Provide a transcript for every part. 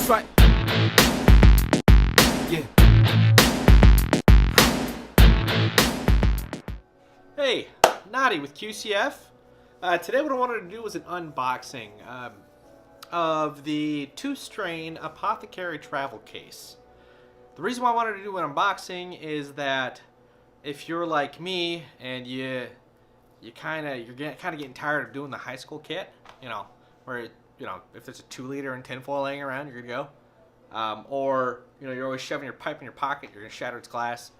right. Yeah. Hey, Naughty with QCF. Today what I wanted to do was an unboxing of the 2-strain Apothecarry travel case. The reason why I wanted to do an unboxing is that if you're like me and you're kind of getting tired of doing the high school kit, where if there's a 2-liter in tinfoil laying around, you're gonna go, or you're always shoving your pipe in your pocket, you're gonna shatter its glass.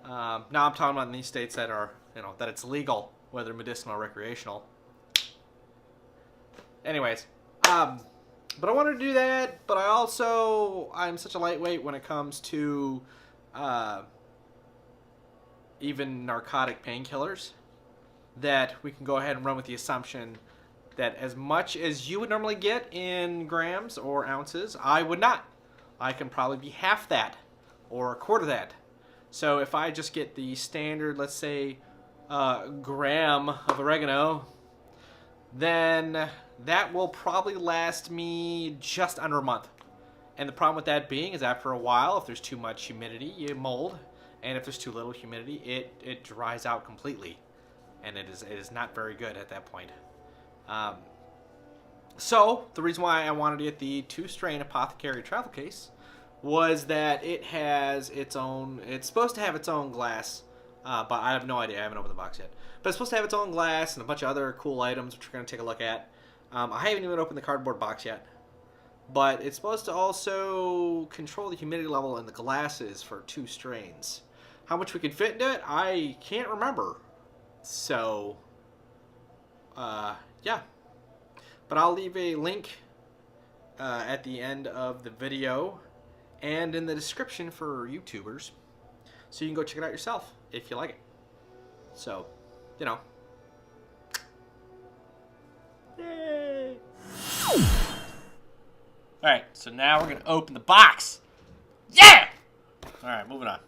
Now I'm talking about in these states that are that it's legal, whether medicinal or recreational. Anyways, but I wanted to do that, but I'm such a lightweight when it comes to even narcotic painkillers that we can go ahead and run with the assumption that as much as you would normally get in grams or ounces, I would not. I can probably be half that or a quarter that. So if I just get the standard, let's say, gram of oregano, then that will probably last me just under a month. And the problem with that being is after a while, if there's too much humidity, you mold. And if there's too little humidity, it dries out completely. And it is not very good at that point. So the reason why I wanted to get the 2-strain Apothecarry travel case was that it has its own, it's supposed to have its own glass, but I have no idea, I haven't opened the box yet. But it's supposed to have its own glass and a bunch of other cool items, which we're going to take a look at. I haven't even opened the cardboard box yet. But it's supposed to also control the humidity level in the glasses for 2 strains. How much we could fit into it, I can't remember. So, yeah. But I'll leave a link at the end of the video and in the description for YouTubers, so you can go check it out yourself if you like it. So, Yay! Alright, so now we're going to open the box. Yeah! Alright, moving on.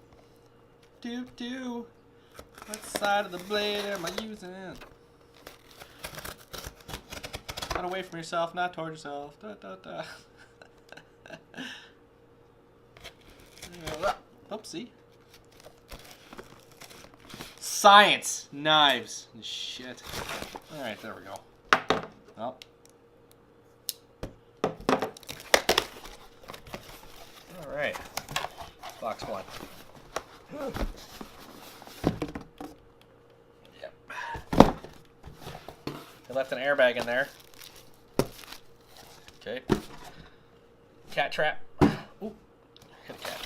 What side of the blade am I using? Not away from yourself, not toward yourself. Oopsie. Science! Knives and shit. Alright, there we go. Oh. Alright. Box 1. Yep. They left an airbag in there. Okay. Cat trap. Ooh. Hit a cat.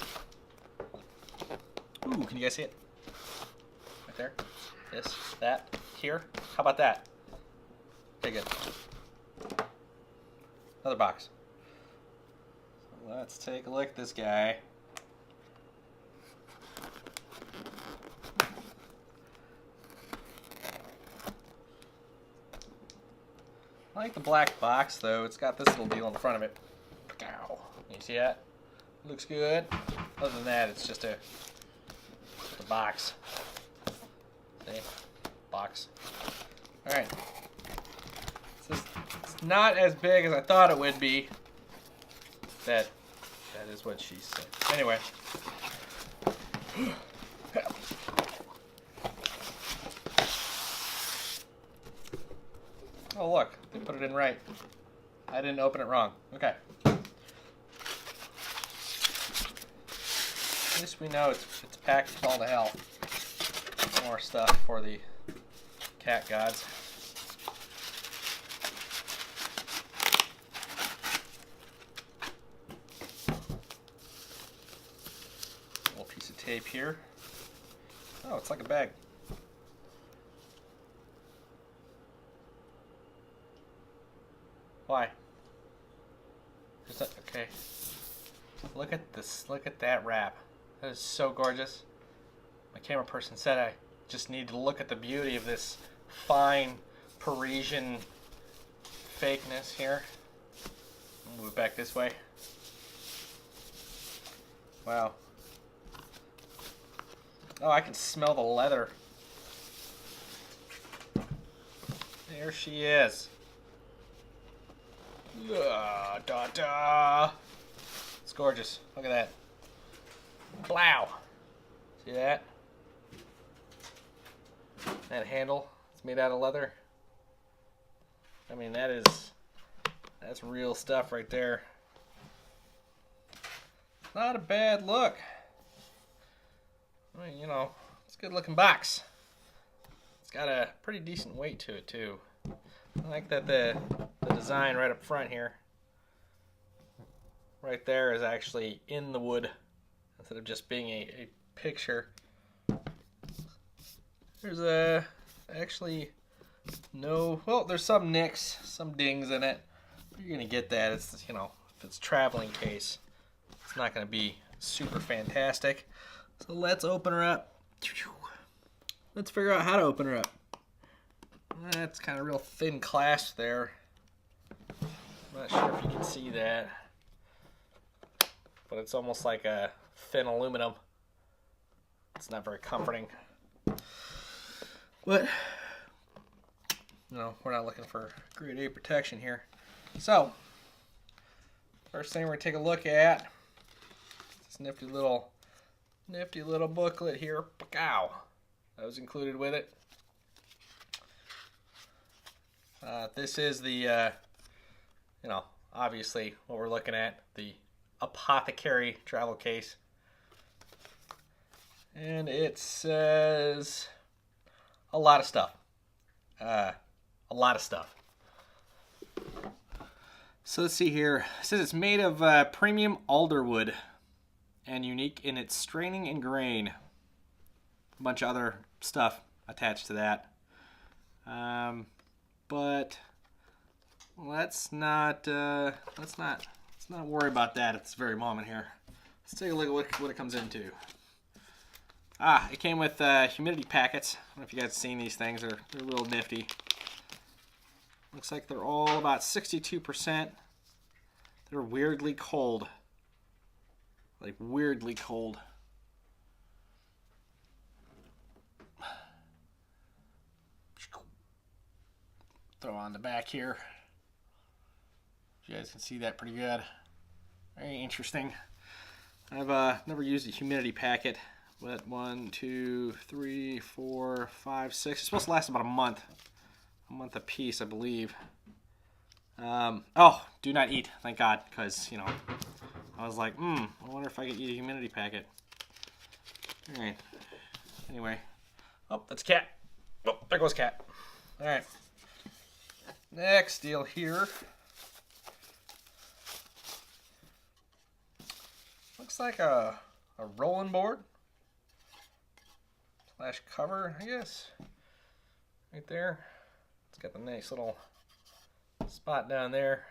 Ooh, can you guys see it? Right there. This, that, here. How about that? Okay, good. Another box. So let's take a look at this guy. I like the black box, though. It's got this little deal on the front of it. Ow. You see that? Looks good. Other than that, it's just a box. See? Box. Alright. It's not as big as I thought it would be. That is what she said. Anyway. Oh, look. They put it in right. I didn't open it wrong. Okay. At least we know it's packed all to hell. More stuff for the cat gods. Little piece of tape here. Oh, it's like a bag. Why? Okay. Look at this. Look at that wrap. That is so gorgeous. My camera person said I just need to look at the beauty of this fine Parisian fakeness here. I'll move it back this way. Wow. Oh, I can smell the leather. There she is. Da, da. gorgeous. Look at that. Blow. See that? That handle, it's made out of leather. I mean, that's real stuff right there. Not a bad look. I mean, you know, it's a good looking box. It's got a pretty decent weight to it too. I like that the design right up front here, right there, is actually in the wood instead of just being a picture. There's actually no, well, there's some nicks, some dings in it. You're gonna get that. It's, you know, if it's traveling case, it's not gonna be super fantastic. So let's open her up. Let's figure out how to open her up. That's kind of real thin clasp there. I'm not sure if you can see that, but it's almost like a thin aluminum. It's not very comforting. But, you know, we're not looking for grade A protection here. So, first thing we're going to take a look at this nifty little booklet here. Pow! That was included with it. This is the, you know, obviously what we're looking at, the Apothecarry travel case. And it says a lot of stuff. So let's see here. It says it's made of premium alder wood and unique in its straining and grain. A bunch of other stuff attached to that. But let's not worry about that at this very moment here. Let's take a look at what it comes into. It came with humidity packets. I don't know if you guys have seen these things. They're real nifty. Looks like they're all about 62%. They're weirdly cold. Like weirdly cold. Throw on the back here. You guys can see that pretty good. Very interesting. I've never used a humidity packet, but 1, 2, 3, 4, 5, 6. It's supposed to last about a month a piece, I believe. Oh, do not eat, thank God, because, you know, I was like, I wonder if I could eat a humidity packet. All right. Anyway. Oh, that's cat. Oh, there goes cat. All right. Next deal here. Looks like a rolling board slash cover, I guess. Right there. It's got the nice little spot down there.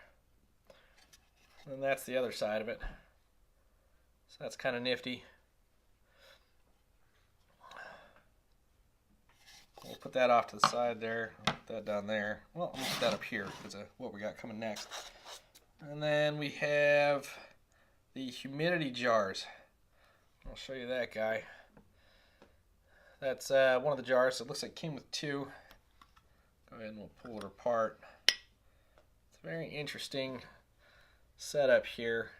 And that's the other side of it. So that's kind of nifty. We'll put that off to the side there. I'll put that down there. Well, I'm going to put that up here because of what we got coming next. And then we have the humidity jars. I'll show you that guy. That's one of the jars. It looks like it came with two. Go ahead and we'll pull it apart. It's a very interesting setup here.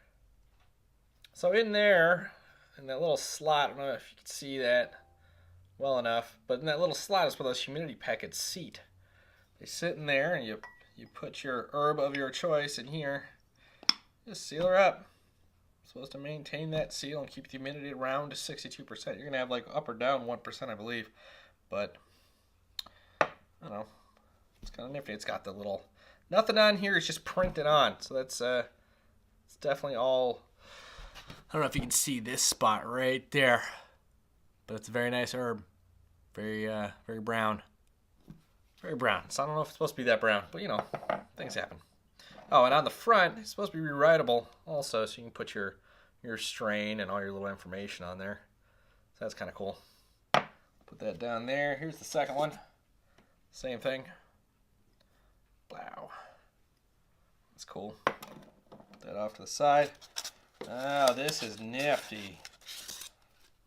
So in there, in that little slot, I don't know if you can see that well enough, but in that little slot is where those humidity packets seat. They sit in there, and you put your herb of your choice in here. Just seal her up. Supposed to maintain that seal and keep the humidity around 62%. You're gonna have like up or down 1%, I believe, but I don't know. It's kind of nifty. It's got the little nothing on here. It's just printed on, so that's it's definitely all. I don't know if you can see this spot right there, but it's a very nice herb. Very brown. Very brown. So I don't know if it's supposed to be that brown, but you know, things happen. Oh, and on the front, it's supposed to be rewritable also, so you can put your strain and all your little information on there. So that's kind of cool. Put that down there. Here's the second one. Same thing. Wow. That's cool. Put that off to the side. Oh, this is nifty.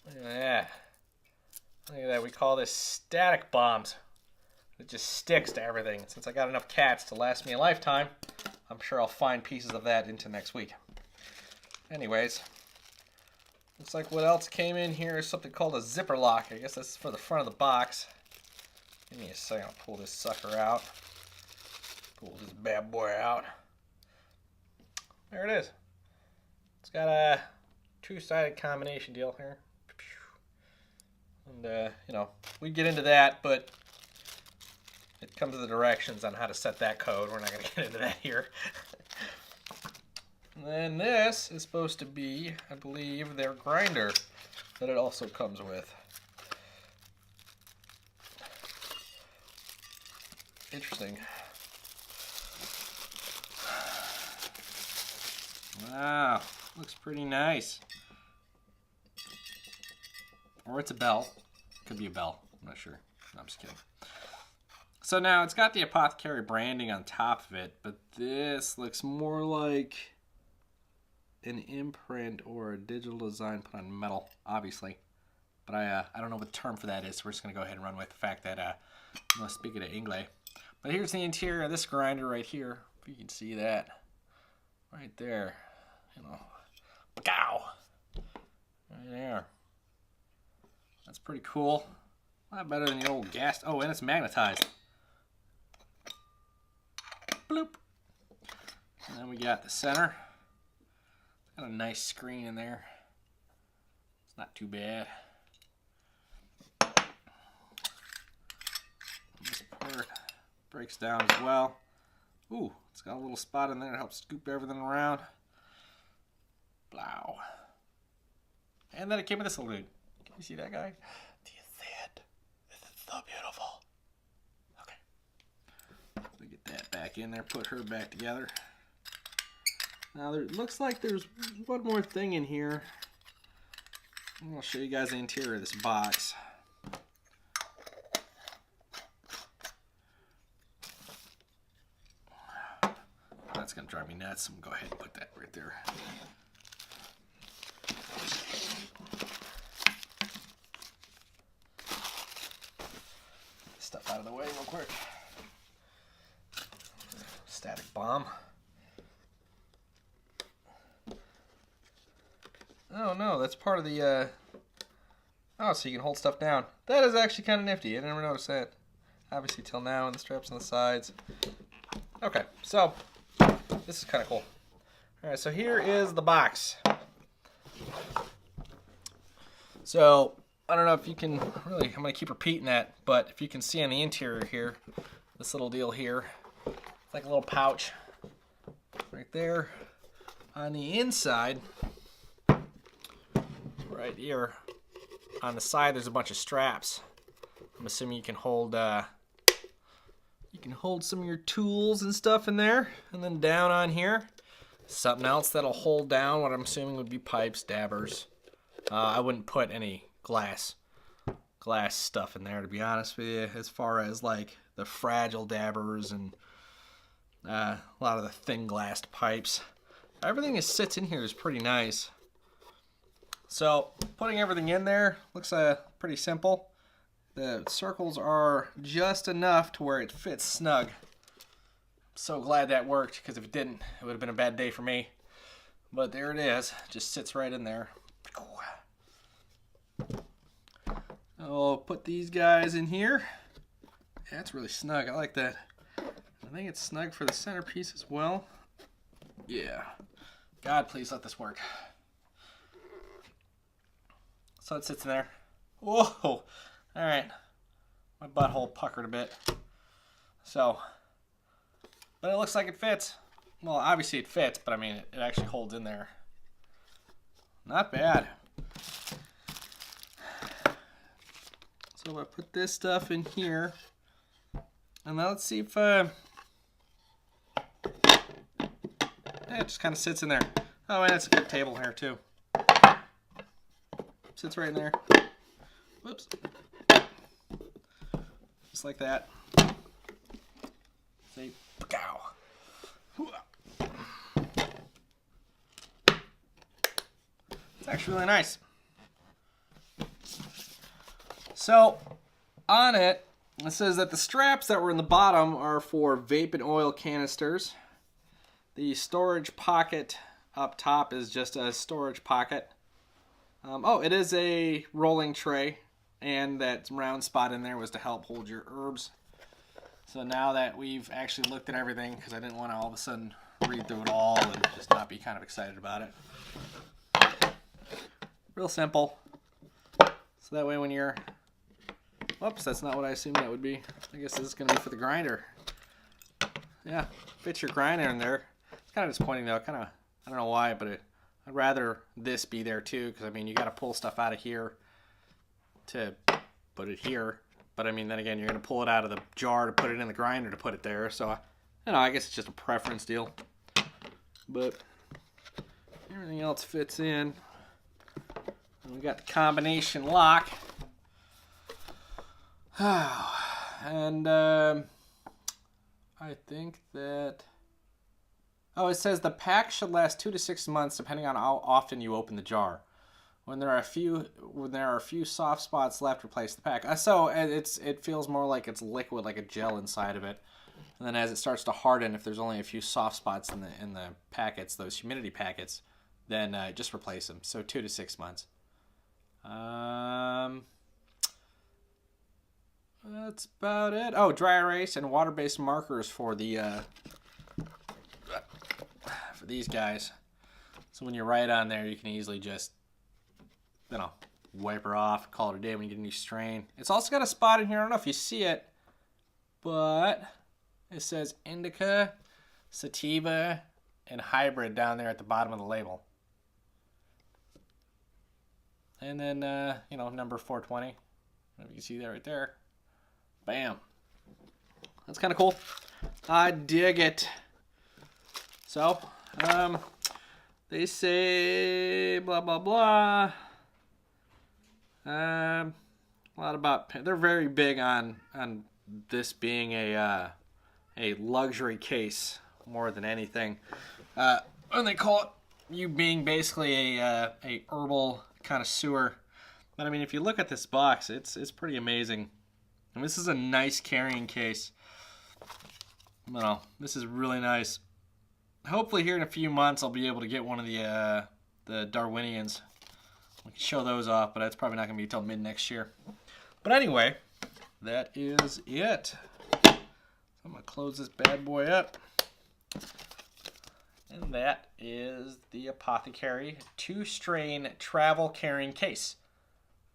Look at that. Look at that. We call this static bombs. It just sticks to everything. Since I got enough cats to last me a lifetime, I'm sure I'll find pieces of that into next week. Anyways, looks like what else came in here is something called a zipper lock. I guess that's for the front of the box. Give me a second, I'll pull this sucker out. Pull this bad boy out. There it is. It's got a two-sided combination deal here. And, you know, we get into that, but it comes with the directions on how to set that code. We're not going to get into that here. And then this is supposed to be, I believe, their grinder that it also comes with. Interesting. Wow, looks pretty nice. Or it's a bell. Could be a bell. I'm not sure. No, I'm just kidding. So now it's got the Apothecarry branding on top of it, but this looks more like an imprint or a digital design put on metal, obviously. But I don't know what the term for that is, so we're just going to go ahead and run with the fact that I'm not speaking of English. But here's the interior of this grinder right here. If you can see that. Right there. You know. Pow! Right there. That's pretty cool. A lot better than the old gas. Oh, and it's magnetized. Bloop. And then we got the center. Got a nice screen in there. It's not too bad. This part breaks down as well. Ooh, it's got a little spot in there to help scoop everything around. Blow. And then it came with this little dude. Can you see that guy? Do you see it? This is so beautiful. Okay. So get that back in there, put her back together. Now there looks like there's one more thing in here. I'll show you guys the interior of this box. That's gonna drive me nuts. I'm gonna go ahead and put that right there. Stuff out of the way real quick. Static bomb. Oh no, that's part of the oh, so you can hold stuff down. That is actually kind of nifty. I never noticed that. Obviously till now, and the straps on the sides. Okay, so this is kind of cool. Alright, so here is the box. So I don't know if you can really, I'm going to keep repeating that, but if you can see on the interior here, this little deal here, it's like a little pouch right there. On the inside, right here, on the side there's a bunch of straps. I'm assuming you can hold some of your tools and stuff in there. And then down on here, something else that'll hold down what I'm assuming would be pipes, dabbers. I wouldn't put any glass stuff in there, to be honest with you, as far as like the fragile dabbers and a lot of the thin glassed pipes. Everything that sits in here is pretty nice. So putting everything in there looks pretty simple. The circles are just enough to where it fits snug. I'm so glad that worked, because if it didn't, it would have been a bad day for me. But there it is, just sits right in there. I'll put these guys in here. Yeah, it's really snug. I like that. I think it's snug for the centerpiece as well. Yeah. God, please let this work. So it sits in there. Whoa! Alright. My butthole puckered a bit. So, but it looks like it fits. Well, obviously it fits, but I mean, it actually holds in there. Not bad. So I put this stuff in here, and now let's see if it just kind of sits in there. Oh, and it's a good table here too. Sits right in there. Whoops. Just like that. See? It's actually really nice. So, on it says that the straps that were in the bottom are for vape and oil canisters. The storage pocket up top is just a storage pocket. Oh, it is a rolling tray, and that round spot in there was to help hold your herbs. So now that we've actually looked at everything, because I didn't want to all of a sudden read through it all and just not be kind of excited about it. Real simple. So that way when you're... Whoops, that's not what I assumed that would be. I guess this is going to be for the grinder. Yeah, fit your grinder in there. It's kind of disappointing though. I don't know why, but I'd rather this be there too, because I mean you got to pull stuff out of here to put it here. But I mean then again you're going to pull it out of the jar to put it in the grinder to put it there. So I guess it's just a preference deal. But everything else fits in. And we got the combination lock. And I think that... Oh, it says the pack should last 2 to 6 months depending on how often you open the jar. When there are a few soft spots left, replace the pack. So it feels more like it's liquid, like a gel inside of it. And then as it starts to harden, if there's only a few soft spots in the packets, those humidity packets, then just replace them. So 2 to 6 months. That's about it. Oh, dry erase and water-based markers for the for these guys. So when you write on there, you can easily just, wipe her off, call it a day when you get a new strain. It's also got a spot in here. I don't know if you see it, but it says indica, sativa, and hybrid down there at the bottom of the label. And then, number 420. I don't know if you can see that right there. Bam. That's kind of cool. I dig it. So, they say blah, blah, blah. A lot about... They're very big on this being a luxury case more than anything. And they call it you being basically a herbal connoisseur. But I mean, if you look at this box, it's pretty amazing. And this is a nice carrying case. This is really nice. Hopefully here in a few months I'll be able to get one of the Darwinians. We can show those off, but that's probably not going to be until mid next year. But anyway, that is it. So I'm going to close this bad boy up. And that is the Apothecarry 2-strain travel carrying case.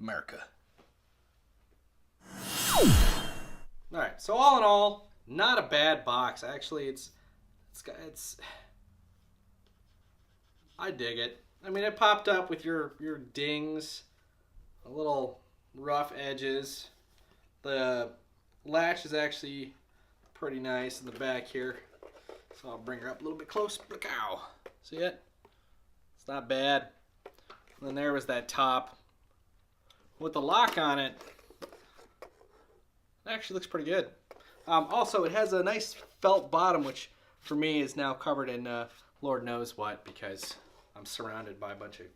America. Alright, so all in all, not a bad box. Actually, it's I dig it. I mean, it popped up with your dings, a little rough edges. The latch is actually pretty nice in the back here. So I'll bring her up a little bit close. Look, ow. See it? It's not bad. And then there was that top with the lock on it. It actually looks pretty good. Also, it has a nice felt bottom, which for me is now covered in Lord knows what, because I'm surrounded by a bunch of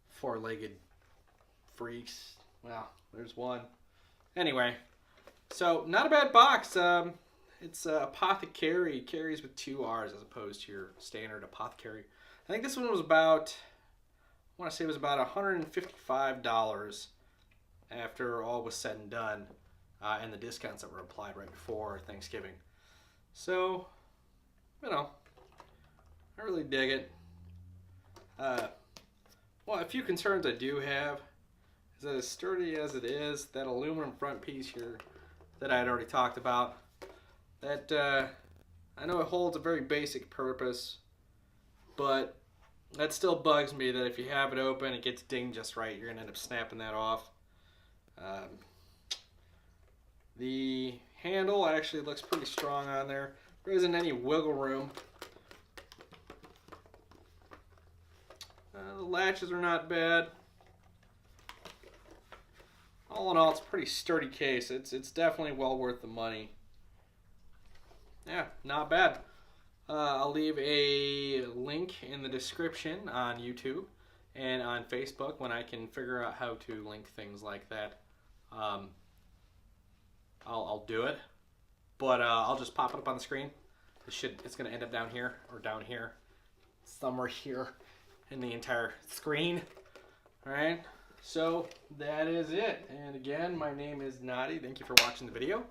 four-legged freaks. Well, there's one. Anyway, so not a bad box. It's Apothecarry, carries with 2 R's as opposed to your standard Apothecarry. I think this one was about, I want to say it was about $155 after all was said and done, and the discounts that were applied right before Thanksgiving. So, I really dig it. Well, a few concerns I do have is that as sturdy as it is, that aluminum front piece here that I had already talked about, that I know it holds a very basic purpose, but that still bugs me that if you have it open, it gets dinged just right, you're going to end up snapping that off. The handle actually looks pretty strong on there. There isn't any wiggle room. The latches are not bad. All in all, it's a pretty sturdy case. It's definitely well worth the money. Yeah, not bad. I'll leave a link in the description on YouTube and on Facebook when I can figure out how to link things like that. I'll do it, but I'll just pop it up on the screen. It's going to end up down here or down here. somewhere here in the entire screen. All right, so that is it. And again, my name is Nadi. Thank you for watching the video.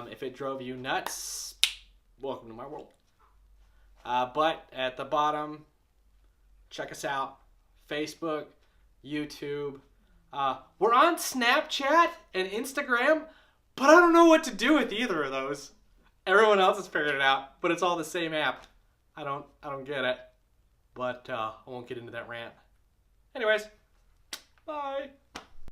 If it drove you nuts, welcome to my world. But at the bottom, check us out. Facebook, YouTube. We're on Snapchat and Instagram, but I don't know what to do with either of those. Everyone else has figured it out, but it's all the same app. I don't get it. But I won't get into that rant. Anyways, bye.